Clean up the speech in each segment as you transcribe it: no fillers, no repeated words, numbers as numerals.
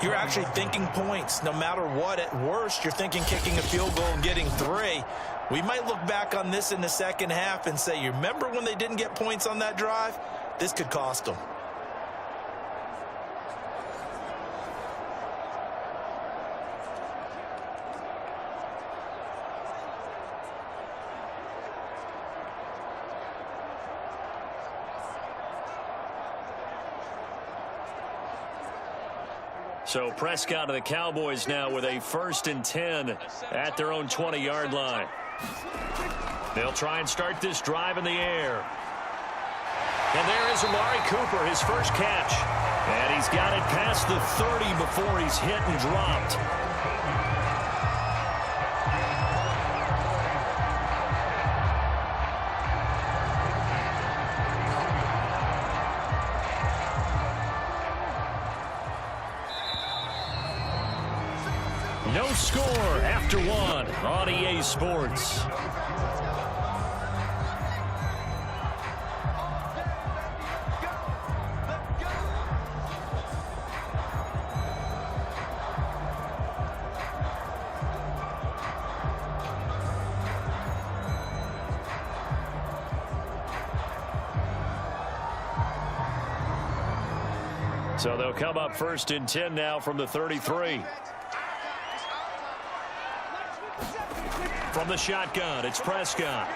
you're actually thinking points. No matter what, at worst, you're thinking kicking a field goal and getting 3. We might look back on this in the second half and say, you remember when they didn't get points on that drive? This could cost them. So Prescott of the Cowboys now with a 1st and 10 at their own 20-yard line. They'll try and start this drive in the air. And there is Amari Cooper, his first catch. And he's got it past the 30 before he's hit and dropped. No score after 1 on EA Sports. So they'll come up 1st and 10 now from the 33. From the shotgun, it's Prescott.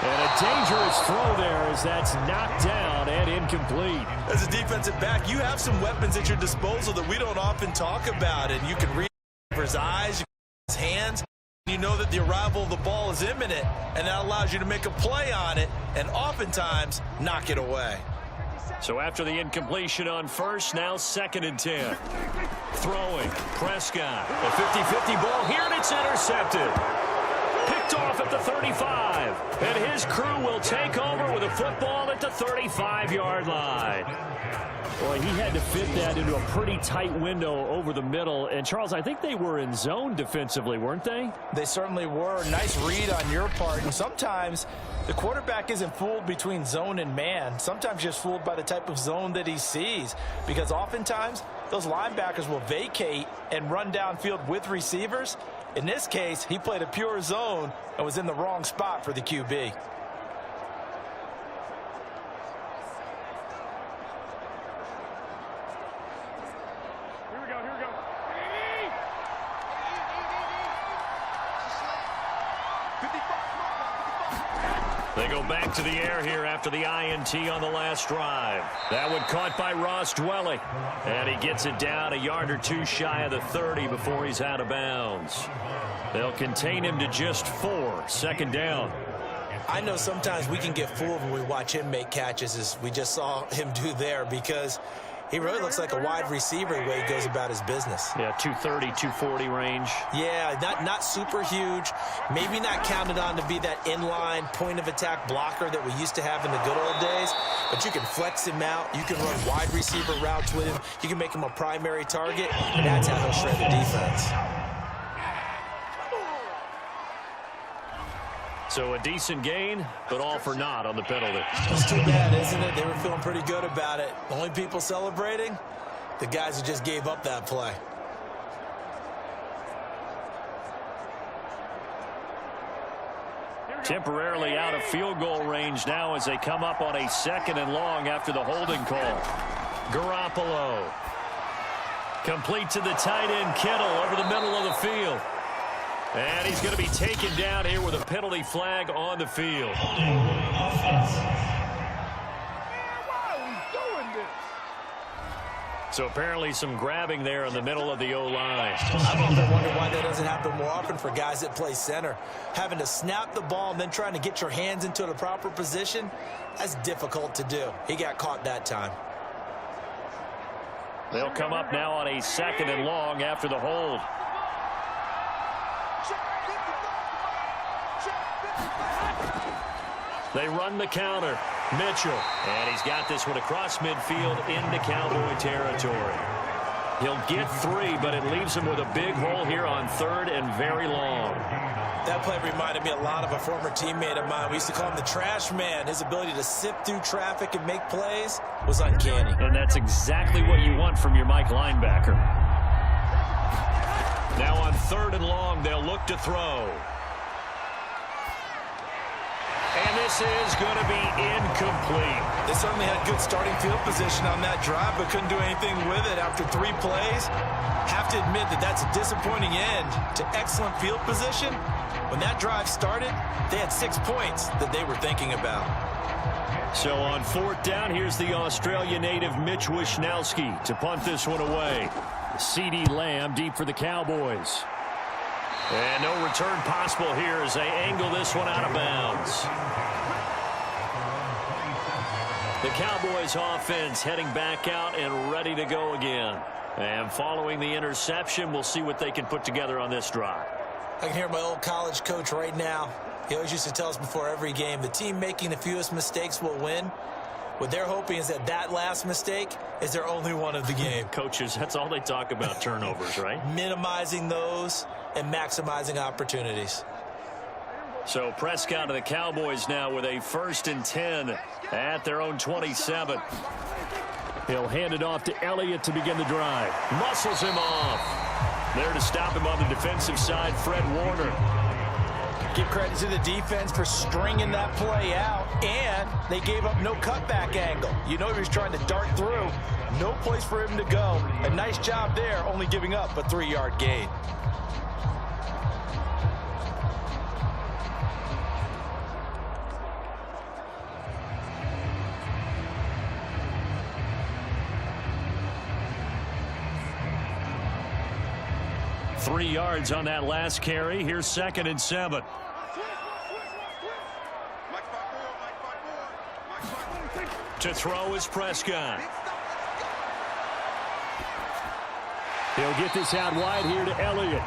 And a dangerous throw there as that's knocked down and incomplete. As a defensive back, you have some weapons at your disposal that we don't often talk about. And you can read his eyes, his hands. You know that the arrival of the ball is imminent, and that allows you to make a play on it and oftentimes knock it away. So after the incompletion on 1st, now 2nd and 10. Throwing, Prescott. A 50-50 ball here, and it's intercepted. Picked off at the 35. And his crew will take over with a football at the 35-yard line. Boy, he had to fit that into a pretty tight window over the middle. And, Charles, I think they were in zone defensively, weren't they? They certainly were. Nice read on your part. And sometimes the quarterback isn't fooled between zone and man. Sometimes just fooled by the type of zone that he sees. Because oftentimes those linebackers will vacate and run downfield with receivers. In this case, he played a pure zone and was in the wrong spot for the QB. They go back to the air here after the INT on the last drive. That one caught by Ross Dwelly. And he gets it down a yard or 2 shy of the 30 before he's out of bounds. They'll contain him to just 4. 2nd down. I know sometimes we can get fooled when we watch him make catches, as we just saw him do there, because he really looks like a wide receiver the way he goes about his business. Yeah, 230, 240 range. Yeah, not super huge. Maybe not counted on to be that inline point-of-attack blocker that we used to have in the good old days. But you can flex him out. You can run wide receiver routes with him. You can make him a primary target. And that's how he'll shred the defense. So a decent gain, but all for naught on the penalty. It's too bad, isn't it? They were feeling pretty good about it. Only people celebrating, the guys who just gave up that play. Temporarily out of field goal range now as they come up on a 2nd and long after the holding call. Garoppolo. Complete to the tight end, Kittle, over the middle of the field. And he's going to be taken down here with a penalty flag on the field. So apparently some grabbing there in the middle of the O-line. I've often wondered why that doesn't happen more often for guys that play center. Having to snap the ball and then trying to get your hands into the proper position, that's difficult to do. He got caught that time. They'll come up now on a 2nd and long after the hold. They run the counter. Mitchell. And he's got this one across midfield into Cowboy territory. He'll get 3, but it leaves him with a big hole here on 3rd and very long. That play reminded me a lot of a former teammate of mine. We used to call him the trash man. His ability to sift through traffic and make plays was uncanny. And that's exactly what you want from your Mike linebacker. Now on 3rd and long, they'll look to throw. And this is going to be incomplete. They certainly had good starting field position on that drive, but couldn't do anything with it after 3 plays. Have to admit that that's a disappointing end to excellent field position. When that drive started, they had 6 points that they were thinking about. So on 4th down, here's the Australia native Mitch Wishnowski to punt this one away. CeeDee Lamb deep for the Cowboys. And no return possible here as they angle this one out of bounds. The Cowboys offense heading back out and ready to go again. And following the interception, we'll see what they can put together on this drive. I can hear my old college coach right now. He always used to tell us before every game, the team making the fewest mistakes will win. What they're hoping is that last mistake is their only one of the game. Coaches, that's all they talk about, turnovers, right? Minimizing those and maximizing opportunities. So Prescott of the Cowboys now with a 1st and 10 at their own 27. He'll hand it off to Elliott to begin the drive. Muscles him off. There to stop him on the defensive side, Fred Warner. Give credit to the defense for stringing that play out, and they gave up no cutback angle. You know he was trying to dart through. No place for him to go. A nice job there, only giving up a 3-yard gain. Three yards on that last carry. Here's 2nd and 7. To throw is Prescott. He'll get this out wide here to Elliott.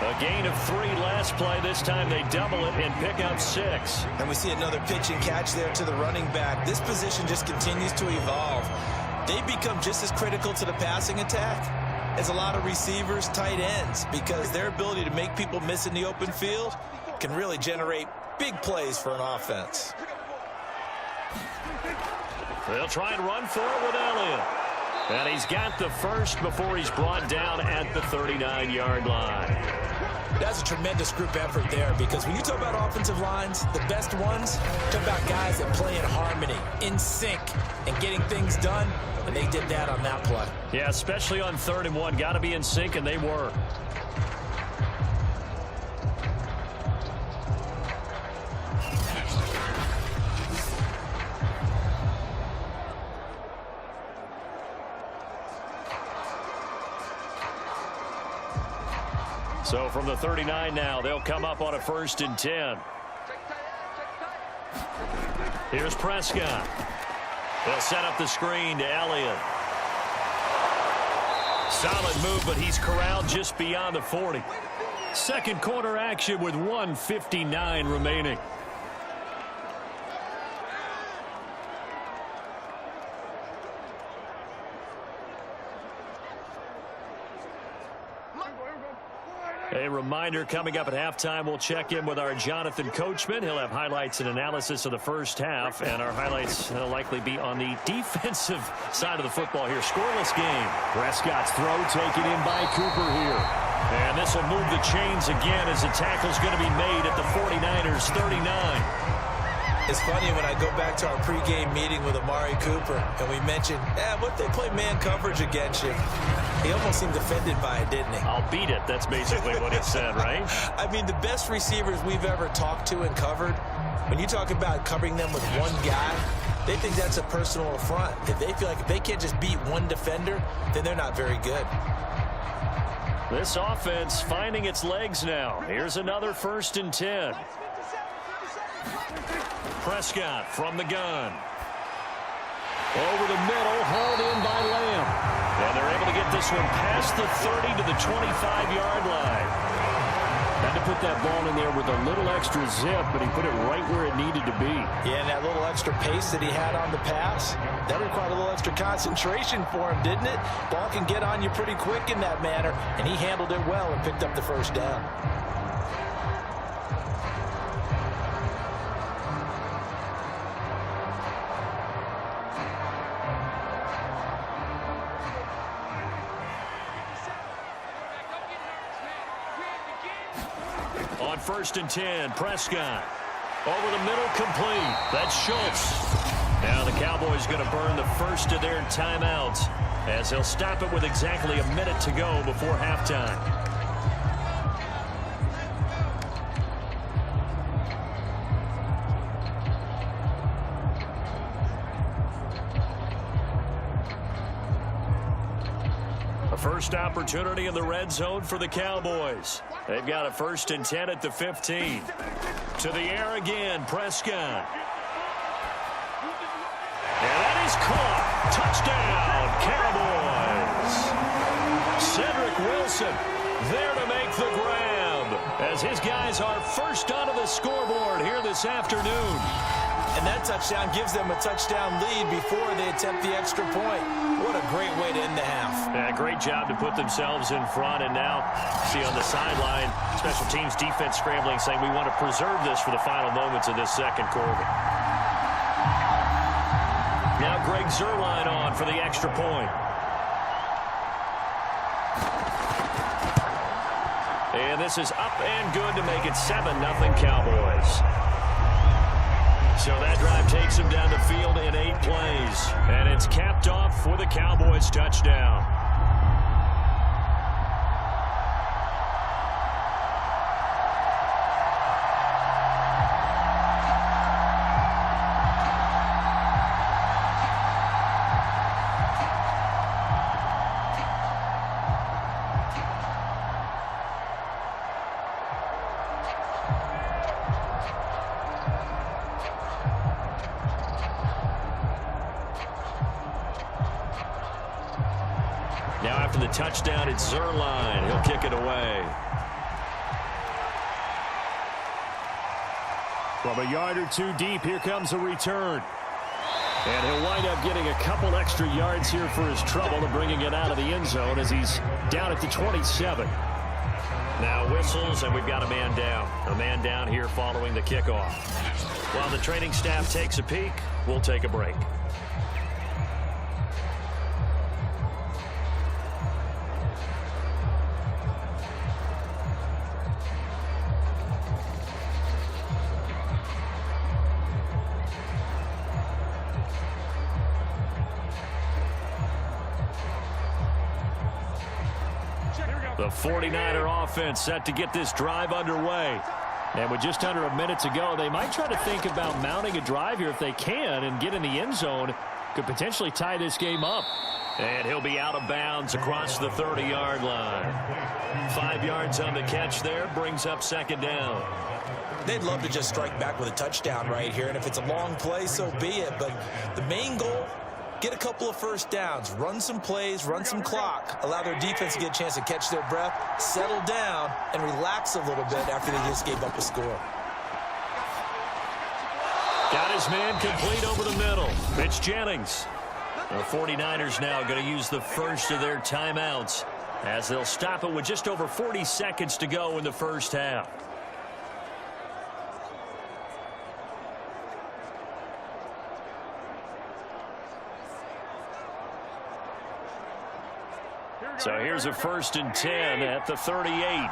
A gain of 3 last play. This time they double it and pick up 6. And we see another pitch and catch there to the running back. This position just continues to evolve. They become just as critical to the passing attack as a lot of receivers, tight ends, because their ability to make people miss in the open field can really generate big plays for an offense. They'll try and run for it with Elliott. And he's got the first before he's brought down at the 39-yard line. That's a tremendous group effort there, because when you talk about offensive lines, the best ones, talk about guys that play in harmony, in sync, and getting things done, and they did that on that play. Yeah, especially on 3rd and 1. Got to be in sync, and they were. So from the 39 now, they'll come up on a 1st and 10. Here's Prescott. They'll set up the screen to Elliott. Solid move, but he's corralled just beyond the 40. Second quarter action with 1:59 remaining. A reminder, coming up at halftime, we'll check in with our Jonathan Coachman. He'll have highlights and analysis of the first half, and our highlights will likely be on the defensive side of the football here. Scoreless game. Prescott's throw taken in by Cooper here. And this will move the chains again as the tackle's going to be made at the 49ers 39. It's funny when I go back to our pregame meeting with Amari Cooper and we mentioned, what they play man coverage against you. He almost seemed offended by it, didn't he? I'll beat it. That's basically what he said, right? I mean, the best receivers we've ever talked to and covered, when you talk about covering them with one guy, they think that's a personal affront. If they feel like if they can't just beat one defender, then they're not very good. This offense finding its legs now. Here's another 1st and 10. Prescott from the gun. Over the middle, hauled in by Lamb. And they're able to get this one past the 30 to the 25-yard line. Had to put that ball in there with a little extra zip, but he put it right where it needed to be. Yeah, and that little extra pace that he had on the pass, that required a little extra concentration for him, didn't it? Ball can get on you pretty quick in that manner, and he handled it well and picked up the first down. On 1st and 10, Prescott. Over the middle, complete. That's Schultz. Now the Cowboys going to burn the first of their timeouts as they'll stop it with exactly a minute to go before halftime. A first opportunity in the red zone for the Cowboys. They've got a 1st and 10 at the 15. To the air again, Prescott. And that is caught. Touchdown, Cowboys. Cedric Wilson there to make the grab as his guys are first onto the scoreboard here this afternoon. And that touchdown gives them a touchdown lead before they attempt the extra point. What a great way to end the half. Yeah, great job to put themselves in front. And now, see on the sideline, special teams defense scrambling, saying we want to preserve this for the final moments of this second quarter. Now Greg Zuerlein on for the extra point. And this is up and good to make it 7-0 Cowboys. So that drive takes him down the field in 8 plays. And it's capped off for the Cowboys touchdown. Now after the touchdown, it's Zuerlein. He'll kick it away. From a yard or two deep, here comes a return. And he'll wind up getting a couple extra yards here for his trouble and bringing it out of the end zone as he's down at the 27. Now whistles, and we've got a man down. A man down here following the kickoff. While the training staff takes a peek, we'll take a break. The 49er offense set to get this drive underway. And with just under a minute to go, they might try to think about mounting a drive here if they can and get in the end zone. Could potentially tie this game up. And he'll be out of bounds across the 30-yard line. 5 yards on the catch there, brings up 2nd down. They'd love to just strike back with a touchdown right here, and if it's a long play, so be it. But the main goal, get a couple of first downs, run some plays, run some clock, allow their defense to get a chance to catch their breath, settle down, and relax a little bit after they just gave up a score. Got his man complete over the middle. Mitch Jennings. The 49ers now going to use the first of their timeouts as they'll stop it with just over 40 seconds to go in the first half. So here's a 1st and 10 at the 38.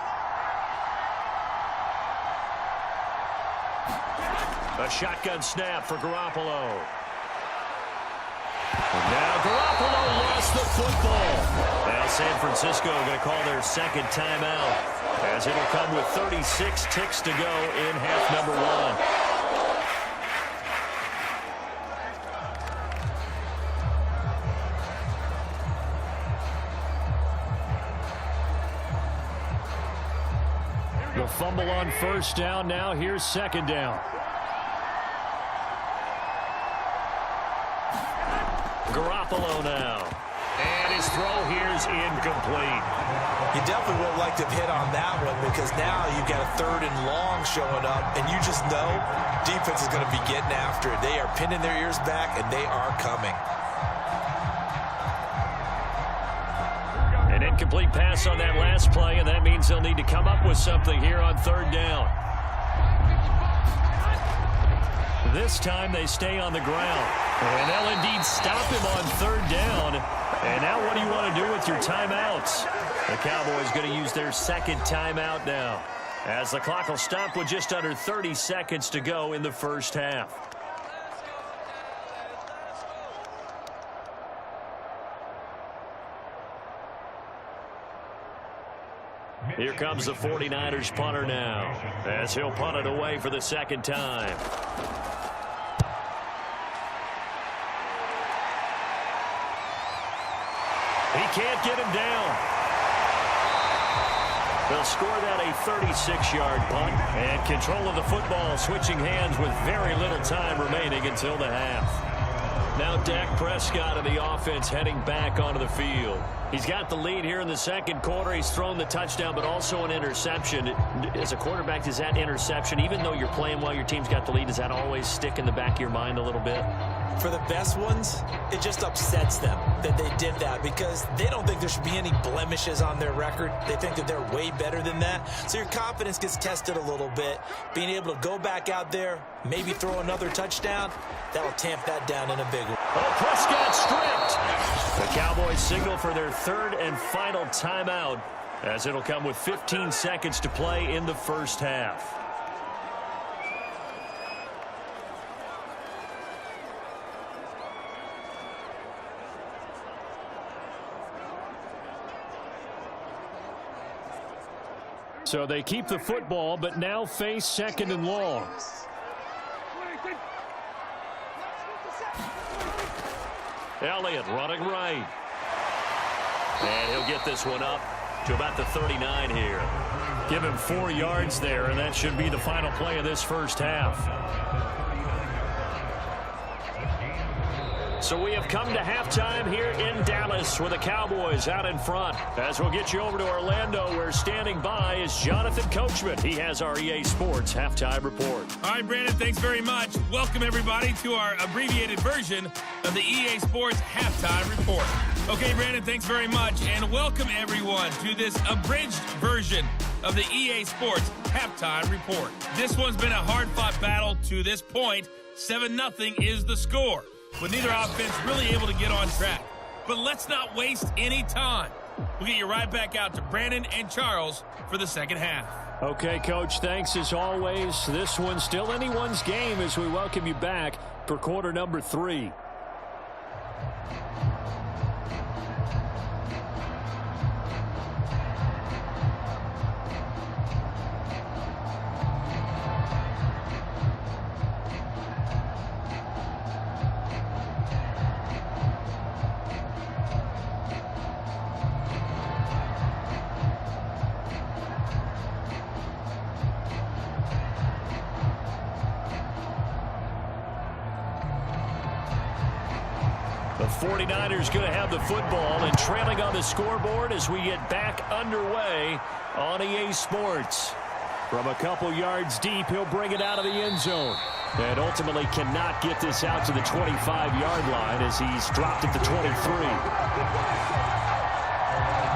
A shotgun snap for Garoppolo. Now Garoppolo lost the football. Now San Francisco going to call their second timeout as it'll come with 36 ticks to go in half number 1. The fumble on 1st down. Now here's 2nd down. Garoppolo now. And his throw here's incomplete. You definitely would have liked to have hit on that one because now you've got a 3rd and long showing up, and you just know defense is going to be getting after it. They are pinning their ears back, and they are coming. An incomplete pass on that last play, and that means they'll need to come up with something here on 3rd down. This time they stay on the ground. And they'll indeed stop him on 3rd down. And now what do you want to do with your timeouts? The Cowboys going to use their 2nd timeout now, as the clock will stop with just under 30 seconds to go in the first half. Here comes the 49ers punter now, as he'll punt it away for the 2nd time. He can't get him down. They'll score that a 36-yard punt, and control of the football switching hands with very little time remaining until the half. Now Dak Prescott of the offense heading back onto the field. He's got the lead here in the 2nd quarter. He's thrown the touchdown, but also an interception. As a quarterback, does that interception, even though you're playing while your team's got the lead, does that always stick in the back of your mind a little bit? For the best ones, it just upsets them that they did that because they don't think there should be any blemishes on their record. They think that they're way better than that. So your confidence gets tested a little bit. Being able to go back out there, maybe throw another touchdown, that'll tamp that down in a big way. Oh, Prescott stripped. The Cowboys signal for their 3rd and final timeout, as it'll come with 15 seconds to play in the first half. So they keep the football, but now face 2nd and long. Elliott running right. And he'll get this one up to about the 39 here. Give him 4 yards there, and that should be the final play of this first half. So we have come to halftime here in Dallas with the Cowboys out in front. As we'll get you over to Orlando, where standing by is Jonathan Coachman. He has our EA Sports Halftime Report. All right, Brandon, thanks very much. Welcome, everybody, to our abbreviated version of the EA Sports Halftime Report. Okay, Brandon, thanks very much, and welcome, everyone, to this abridged version of the EA Sports Halftime Report. This one's been a hard-fought battle to this point. 7-0 is the score, with neither offense really able to get on track. But let's not waste any time. We'll get you right back out to Brandon and Charles for the 2nd half. Okay, Coach, thanks as always. This one's still anyone's game as we welcome you back for quarter number 3. The 49ers going to have the football and trailing on the scoreboard as we get back underway on EA Sports. From a couple yards deep, he'll bring it out of the end zone. And ultimately cannot get this out to the 25-yard line as he's dropped at the 23.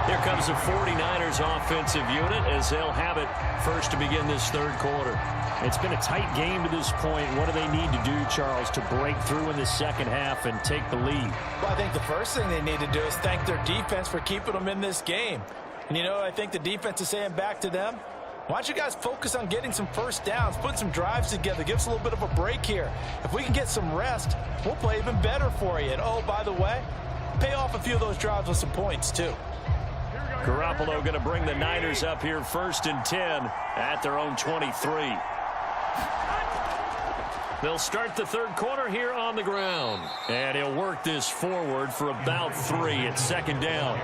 Here comes the 49ers offensive unit as they'll have it first to begin this 3rd quarter. It's been a tight game to this point. What do they need to do, Charles, to break through in the 2nd half and take the lead? Well, I think the first thing they need to do is thank their defense for keeping them in this game. And, you know, I think the defense is saying back to them, why don't you guys focus on getting some first downs, put some drives together, give us a little bit of a break here. If we can get some rest, we'll play even better for you. And, oh, by the way, pay off a few of those drives with some points, too. Garoppolo going to bring the Niners up here 1st and 10 at their own 23. They'll start the 3rd quarter here on the ground. And he'll work this forward for about 3 at 2nd down.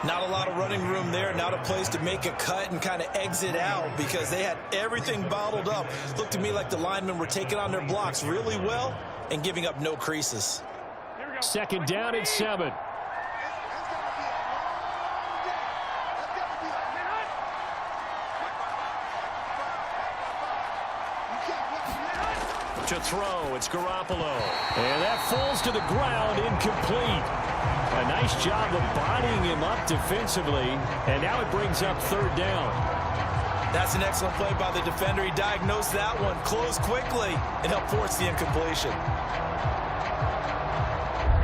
Not a lot of running room there, not a place to make a cut and kind of exit out because they had everything bottled up. Looked to me like the linemen were taking on their blocks really well and giving up no creases. 2nd down and 7. To throw, it's Garoppolo. And that falls to the ground, incomplete. A nice job of bodying him up defensively, and now it brings up third down. That's an excellent play by the defender. He diagnosed that one, closed quickly, and helped force the incompletion.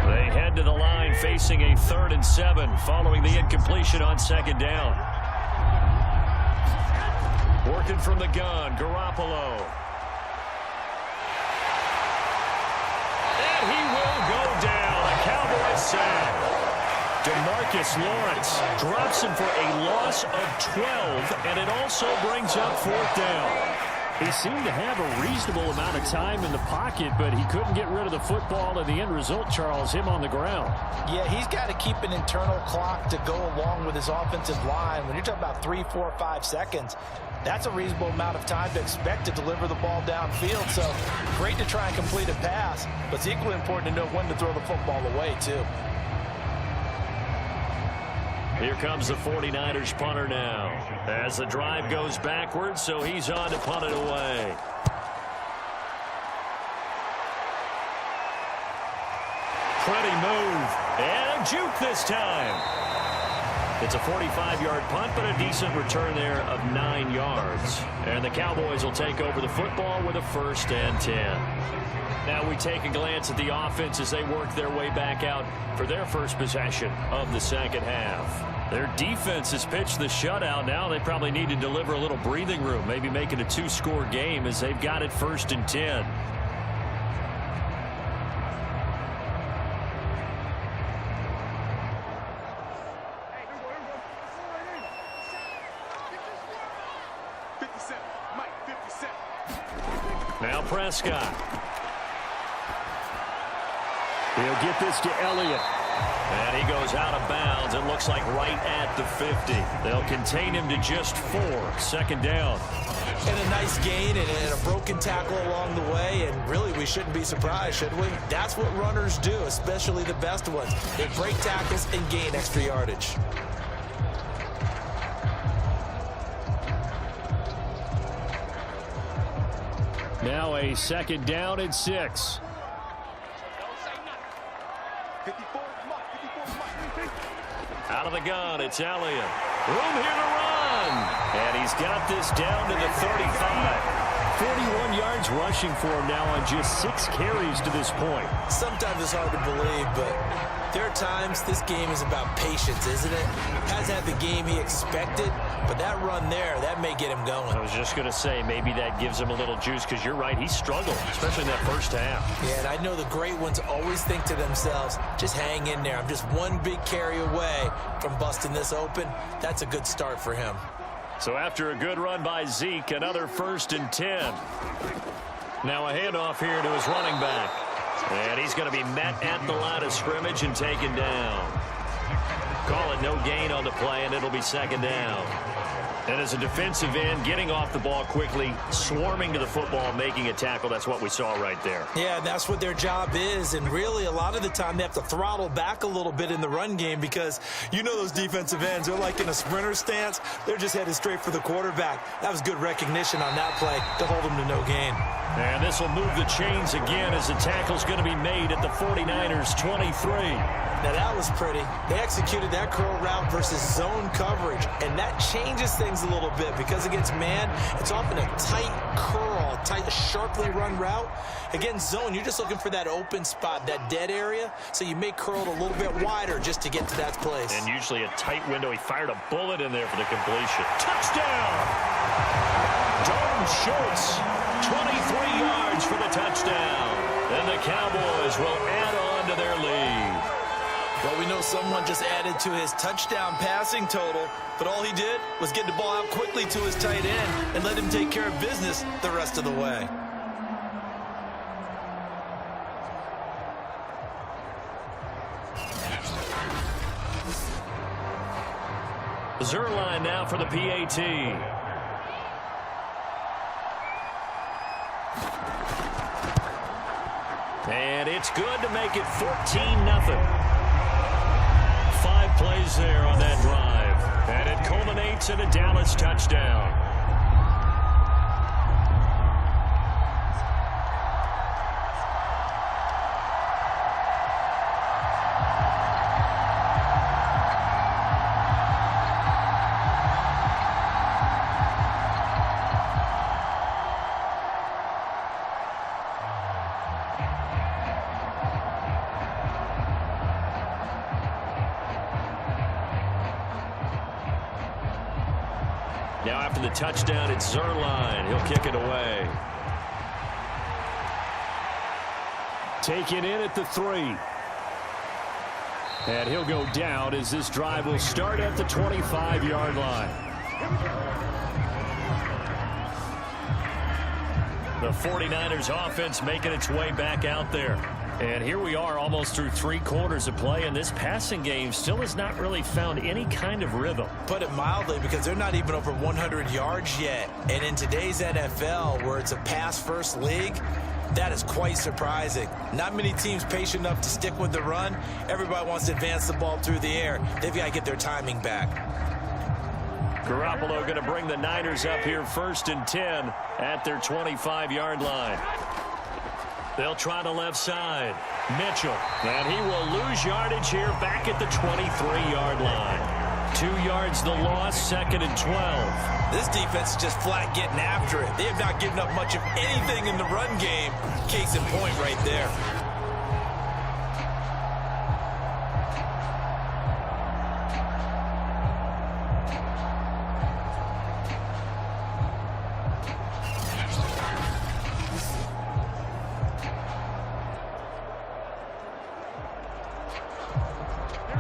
They head to the line facing a 3rd and 7 following the incompletion on 2nd down. Working from the gun, Garoppolo. And he will go down. A Cowboys sack. DeMarcus Lawrence drops him for a loss of 12, and it also brings up 4th down. He seemed to have a reasonable amount of time in the pocket, but he couldn't get rid of the football, and the end result, Charles, him on the ground. Yeah, he's got to keep an internal clock to go along with his offensive line. When you're talking about 3, 4, 5 seconds, that's a reasonable amount of time to expect to deliver the ball downfield. So great to try and complete a pass, but it's equally important to know when to throw the football away, too. Here comes the 49ers punter now as the drive goes backwards, so he's on to punt it away. Pretty move, and a juke this time. It's a 45-yard punt, but a decent return there of 9 yards. And the Cowboys will take over the football with a 1st and 10. Now we take a glance at the offense as they work their way back out for their first possession of the 2nd half. Their defense has pitched the shutout. Now they probably need to deliver a little breathing room, maybe make it a 2-score game as they've got it 1st and 10. Now Prescott. He'll get this to Elliott. And he goes out of bounds. It looks like right at the 50. They'll contain him to just 4. 2nd down. And a nice gain and a broken tackle along the way. And really, we shouldn't be surprised, should we? That's what runners do, especially the best ones. They break tackles and gain extra yardage. Now a 2nd down and 6. Out of the gun, it's Elliott. Room here to run. And he's got this down to the 35. 41 yards rushing for him now on just 6 carries to this point. Sometimes it's hard to believe, but there are times this game is about patience, isn't it? Hasn't had the game he expected, but that run there, that may get him going. I was just going to say, maybe that gives him a little juice, because you're right, he struggled, especially in that 1st half. Yeah, and I know the great ones always think to themselves, just hang in there. I'm just one big carry away from busting this open. That's a good start for him. So after a good run by Zeke, another 1st and 10. Now a handoff here to his running back. And he's going to be met at the line of scrimmage and taken down. Call it no gain on the play, and it'll be 2nd down. And as a defensive end, getting off the ball quickly, swarming to the football, making a tackle, that's what we saw right there. Yeah, that's what their job is. And really, a lot of the time, they have to throttle back a little bit in the run game because you know those defensive ends, they're like in a sprinter stance. They're just headed straight for the quarterback. That was good recognition on that play to hold them to no gain. And this will move the chains again as the tackle's going to be made at the 49ers' 23. Now that was pretty. They executed that curl route versus zone coverage, and that changes things a little bit because against man, it's often a tight curl, tight, sharply run route. Against zone, you're just looking for that open spot, that dead area, so you may curl it a little bit wider just to get to that place. And usually a tight window. He fired a bullet in there for the completion. Touchdown! Dalton Schultz, 23 yards for the touchdown. And the Cowboys will add on to their lead. Well, we know someone just added to his touchdown passing total, but all he did was get the ball out quickly to his tight end and let him take care of business the rest of the way. Zerline now for the PAT. And it's good to make it 14-0. 5 plays there on that drive. And it culminates in a Dallas touchdown. Now after the touchdown, it's Zerline. He'll kick it away. Taken in at the 3. And he'll go down as this drive will start at the 25-yard line. The 49ers offense making its way back out there. And here we are almost through 3 quarters of play, and this passing game still has not really found any kind of rhythm. Put it mildly, because they're not even over 100 yards yet. And in today's NFL, where it's a pass-first league, that is quite surprising. Not many teams patient enough to stick with the run. Everybody wants to advance the ball through the air. They've got to get their timing back. Garoppolo going to bring the Niners up here 1st and 10 at their 25-yard line. They'll try the left side. Mitchell. And he will lose yardage here back at the 23-yard line. 2 yards the loss, 2nd and 12. This defense is just flat getting after it. They have not given up much of anything in the run game. Case in point right there.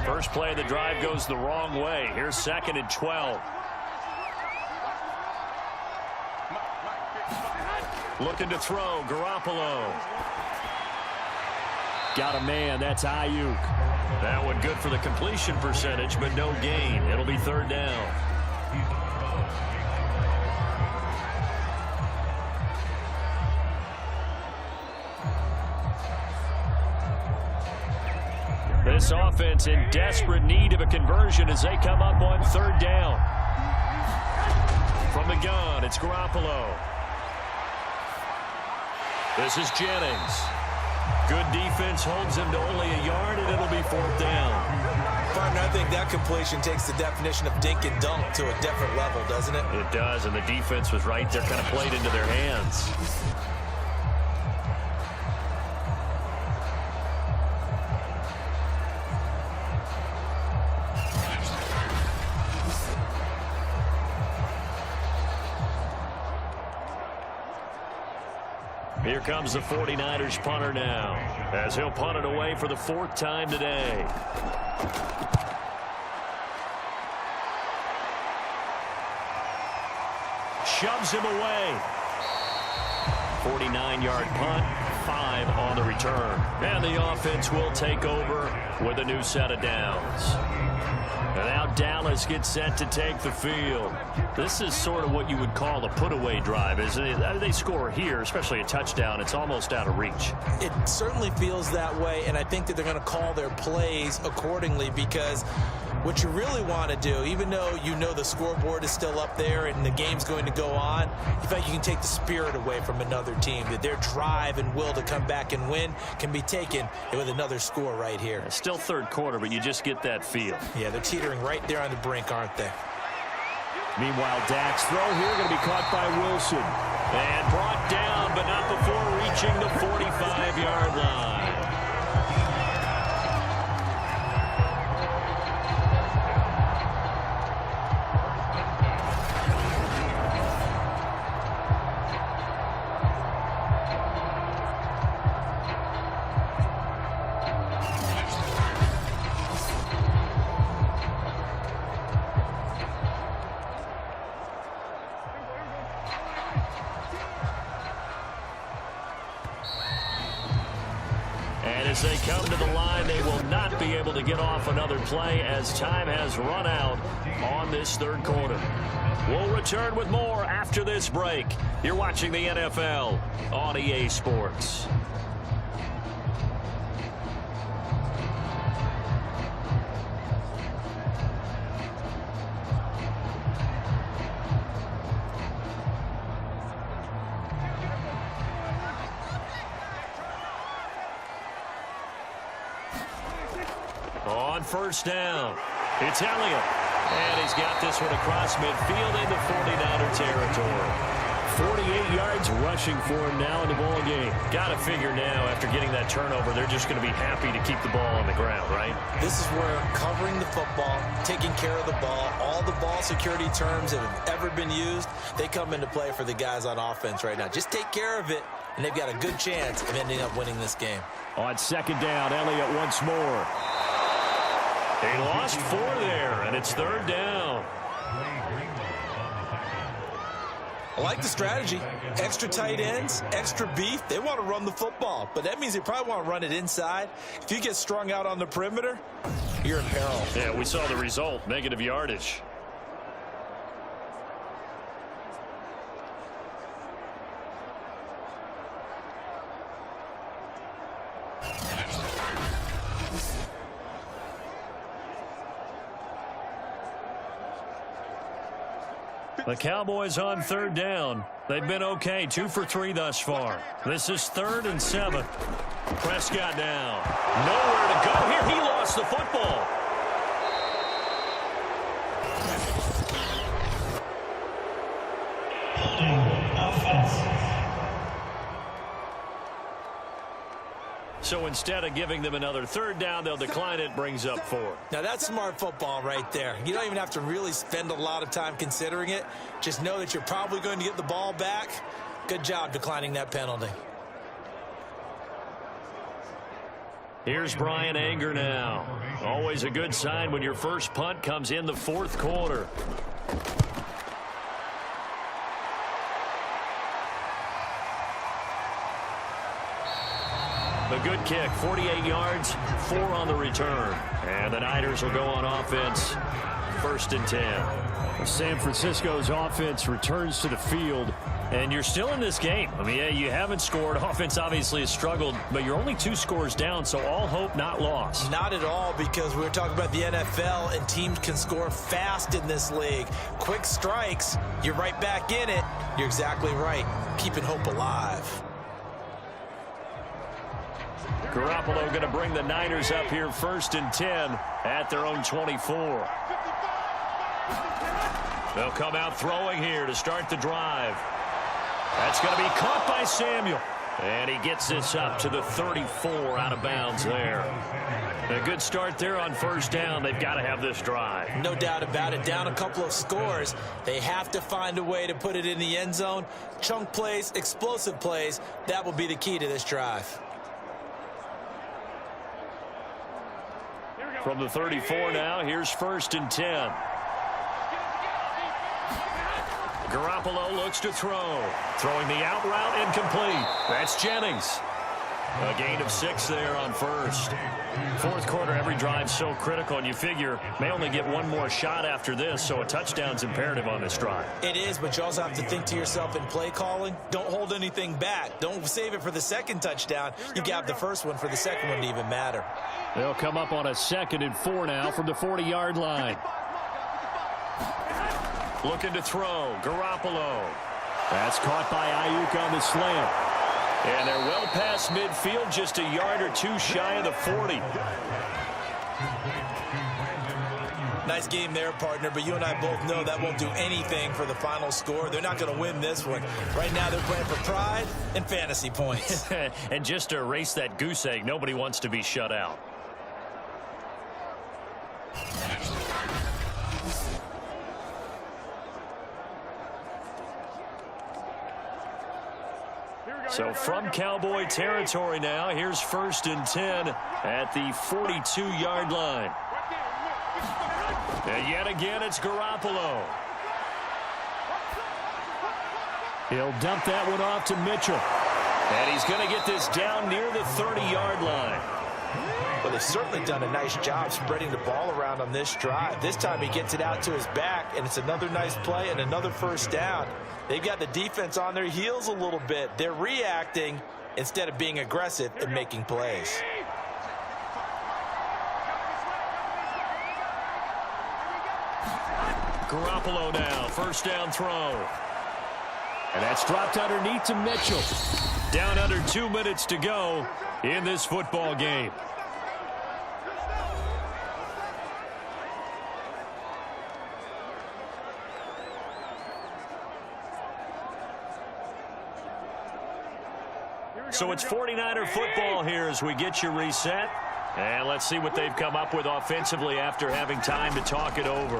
First play of the drive goes the wrong way. Here's 2nd and 12. Looking to throw, Garoppolo. Got a man, that's Ayuk. That one good for the completion percentage, but no gain. It'll be 3rd down. This offense in desperate need of a conversion as they come up on 3rd down. From the gun, it's Garoppolo. This is Jennings. Good defense holds him to only a yard, and it'll be 4th down. Partner, I think that completion takes the definition of dink and dunk to a different level, doesn't it? It does, and the defense was right there, kind of played into their hands. Here comes the 49ers punter now, as he'll punt it away for the 4th time today. Shoves him away. 49-yard punt, 5 on the return. And the offense will take over with a new set of downs. And now Dallas gets set to take the field. This is sort of what you would call a put-away drive, isn't it? They score here, especially a touchdown. It's almost out of reach. It certainly feels that way, and I think that they're going to call their plays accordingly, because what you really want to do, even though you know the scoreboard is still up there and the game's going to go on, in fact, you can take the spirit away from another team. That their drive and will to come back and win can be taken with another score right here. It's still 3rd quarter, but you just get that feel. Yeah, they're teetering right there on the brink, aren't they? Meanwhile, Dak's throw here going to be caught by Wilson. And brought down, but not before reaching the 45-yard line. As they come to the line, they will not be able to get off another play as time has run out on this 3rd quarter. We'll return with more after this break. You're watching the NFL on EA Sports. On 1st down, it's Elliott. And he's got this one across midfield into 49er territory. 48 yards rushing for him now in the ball game. Got to figure now, after getting that turnover, they're just going to be happy to keep the ball on the ground, right? This is where covering the football, taking care of the ball, all the ball security terms that have ever been used, they come into play for the guys on offense right now. Just take care of it, and they've got a good chance of ending up winning this game. On second down, Elliott once more. They lost 4 there, and it's third down. I like the strategy. Extra tight ends, extra beef. They want to run the football, but that means they probably want to run it inside. If you get strung out on the perimeter, you're in peril. Yeah, we saw the result, negative yardage. The Cowboys on third down. They've been okay, 2 for 3 thus far. This is 3rd and 7. Prescott down. Nowhere to go here. He lost the football. So instead of giving them another third down, they'll decline it, brings up 4. Now that's smart football right there. You don't even have to really spend a lot of time considering it. Just know that you're probably going to get the ball back. Good job declining that penalty. Here's Brian Anger now. Always a good sign when your first punt comes in the 4th quarter. A good kick, 48 yards, 4 on the return. And the Niners will go on offense, 1st and 10. San Francisco's offense returns to the field, and you're still in this game. I mean, yeah, you haven't scored. Offense obviously has struggled, but you're only 2 scores down, so all hope not lost. Not at all, because we were talking about the NFL, and teams can score fast in this league. Quick strikes, you're right back in it. You're exactly right. Keeping hope alive. Garoppolo going to bring the Niners up here 1st and 10 at their own 24. They'll come out throwing here to start the drive. That's going to be caught by Samuel. And he gets this up to the 34 out of bounds there. A good start there on 1st down. They've got to have this drive. No doubt about it. Down a couple of scores. They have to find a way to put it in the end zone. Chunk plays, explosive plays. That will be the key to this drive. From the 34 now, here's 1st and 10. Garoppolo looks to throw. Throwing the out route, incomplete. That's Jennings. A gain of 6 there on 1st. 4th quarter, every drive's so critical, and you figure may only get one more shot after this, so a touchdown's imperative on this drive. It is, but you also have to think to yourself in play calling, don't hold anything back. Don't save it for the 2nd touchdown. You got the 1st one for the 2nd one to even matter. They'll come up on a 2nd and 4 now from the 40-yard line. Looking to throw. Garoppolo. That's caught by Ayuk on the slant. And they're well past midfield, just a yard or 2 shy of the 40. Nice game there, partner, but you and I both know that won't do anything for the final score. They're not going to win this one. Right now they're playing for pride and fantasy points. And just to erase that goose egg, nobody wants to be shut out. So from Cowboy territory now, here's 1st and 10 at the 42-yard line. And yet again, it's Garoppolo. He'll dump that one off to Mitchell. And he's going to get this down near the 30-yard line. Well, they've certainly done a nice job spreading the ball around on this drive. This time he gets it out to his back, and it's another nice play and another 1st down. They've got the defense on their heels a little bit. They're reacting instead of being aggressive and making plays. Garoppolo now, 1st down throw. And that's dropped underneath to Mitchell. Down under 2 minutes to go in this football game. so it's 49er football here as we get you reset. And let's see what they've come up with offensively after having time to talk it over.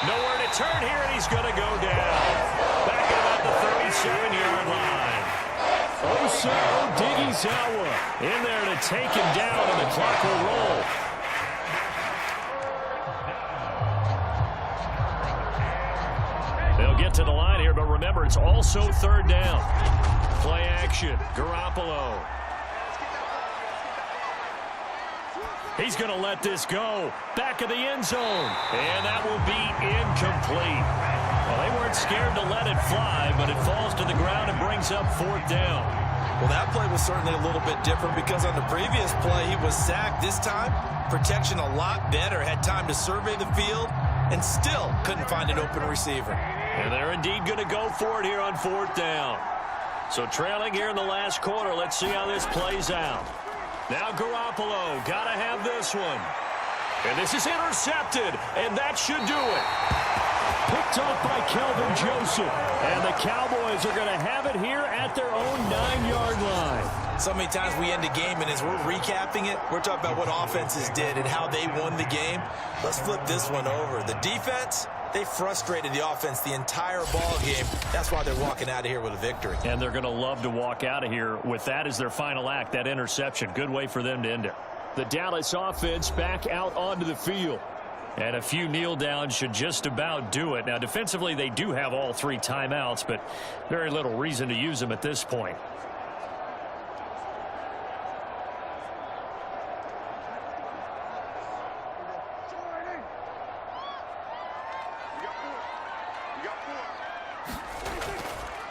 Nowhere to turn here, and he's going to go down. Back at about the 37-yard line. Osa Odighizuwa in there to take him down, and the clock will roll. They'll get to the line here, but remember, it's also third down. Play action. Garoppolo. He's going to let this go. Back of the end zone. And that will be incomplete. Well, they weren't scared to let it fly, but it falls to the ground and brings up fourth down. Well, that play was certainly a little bit different because on the previous play, he was sacked. This time, protection a lot better. Had time to survey the field and still couldn't find an open receiver. And they're indeed going to go for it here on fourth down. So trailing here in the last quarter. Let's see how this plays out. Now Garoppolo, got to have this one. And this is intercepted, and that should do it. Picked off by Kelvin Joseph. And the Cowboys are going to have it here at their own 9-yard line. So many times we end a game, and as we're recapping it, we're talking about what offenses did and how they won the game. Let's flip this one over. The defense, they frustrated the offense the entire ball game. That's why they're walking out of here with a victory. And they're going to love to walk out of here with that as their final act, that interception. Good way for them to end it. The Dallas offense back out onto the field. And a few kneel downs should just about do it. Now, defensively, they do have all 3 timeouts, but very little reason to use them at this point.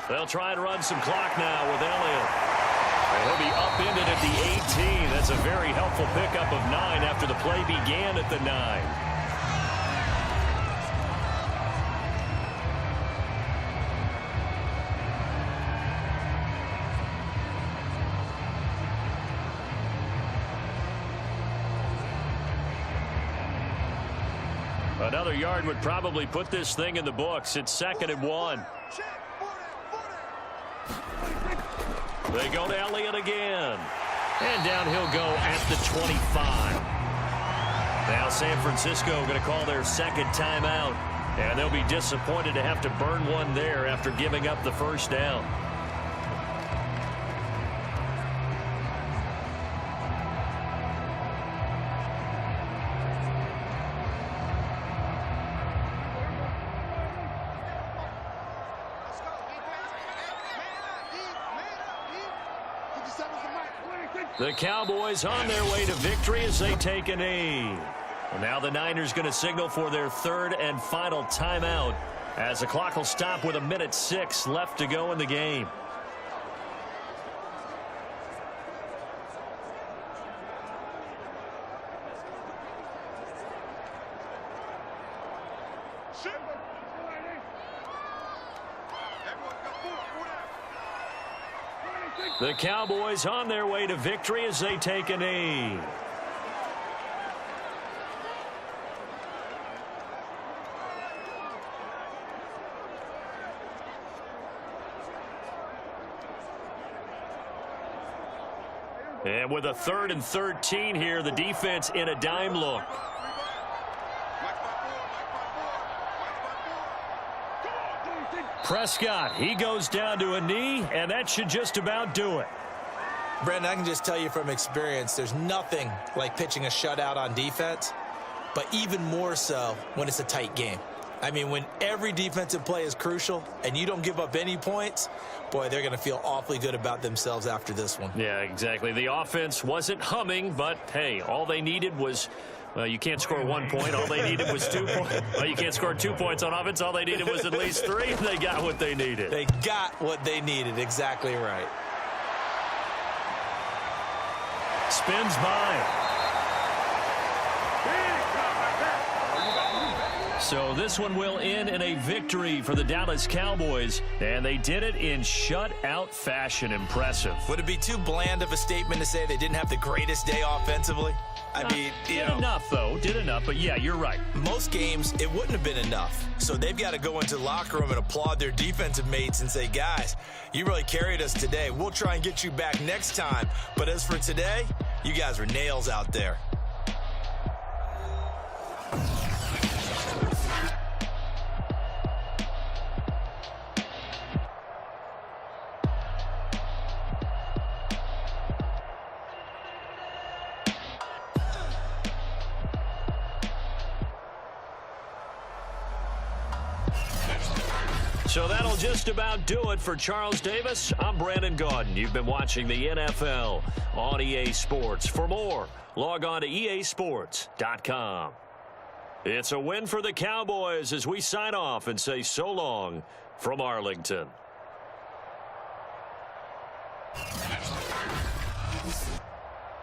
They'll try and run some clock now with Elliott. And he'll be upended at the 18. That's a very helpful pickup of 9 after the play began at the 9. Another yard would probably put this thing in the books. It's 2nd and 1. They go to Elliott again. And down he'll go at the 25. Now San Francisco going to call their 2nd timeout. And they'll be disappointed to have to burn one there after giving up the first down. The Cowboys on their way to victory as they take a knee. And now the Niners going to signal for their 3rd and final timeout as the clock will stop with 1:06 left to go in the game. The Cowboys on their way to victory as they take a knee. And with a 3rd and 13 here, the defense in a dime look. Prescott, he goes down to a knee, and that should just about do it. Brandon, I can just tell you from experience, there's nothing like pitching a shutout on defense, but even more so when it's a tight game. I mean, when every defensive play is crucial and you don't give up any points, boy, they're going to feel awfully good about themselves after this one. Yeah, exactly. The offense wasn't humming, but, hey, all they needed was, well, you can't score 1 point. All they needed was 2 points. Well, you can't score 2 points on offense. All they needed was at least 3, and they got what they needed. They got what they needed. Exactly right. Spins by. So this one will end in a victory for the Dallas Cowboys, and they did it in shutout fashion. Impressive. Would it be too bland of a statement to say they didn't have the greatest day offensively? I mean, did enough, though. Did enough, but yeah, you're right. Most games, it wouldn't have been enough. So they've got to go into the locker room and applaud their defensive mates and say, guys, you really carried us today. We'll try and get you back next time. But as for today, you guys were nails out there. So that'll just about do it for Charles Davis. I'm Brandon Gaudin. You've been watching the NFL on EA Sports. For more, log on to easports.com. It's a win for the Cowboys as we sign off and say so long from Arlington.